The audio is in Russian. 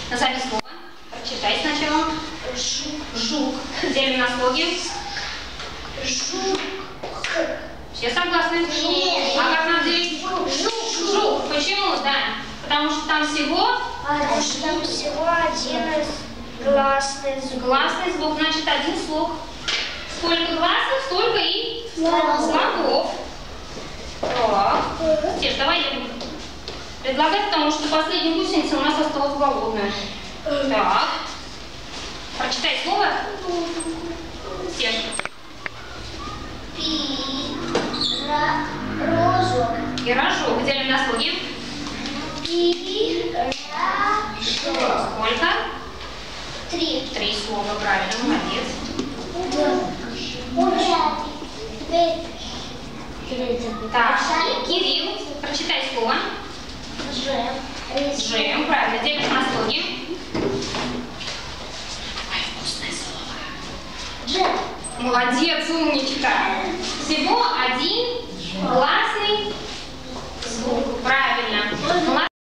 Назови слово. Прочитай сначала. Жук. Делим на слоги. Жук. Все согласны? Нет. А как нам делить? Жук. Почему? Да. Потому что там всего? Там всего один гласный звук. Гласный звук, значит, один слог. Сколько гласных, столько и Слогов. Так. Теш, давай я буду предлагать, потому что последняя гусеница у нас осталась голодная. Так. Прочитай слово. Теш. Пирожок. Пирожок. Делим на слоги. Пирожок. Сколько? 3. 3 слова, правильно, молодец. Так, Кирилл, прочитай слово. Джем, правильно, делишь на слоги. Ой, вкусное слово. Джем. Молодец, умничка. Всего один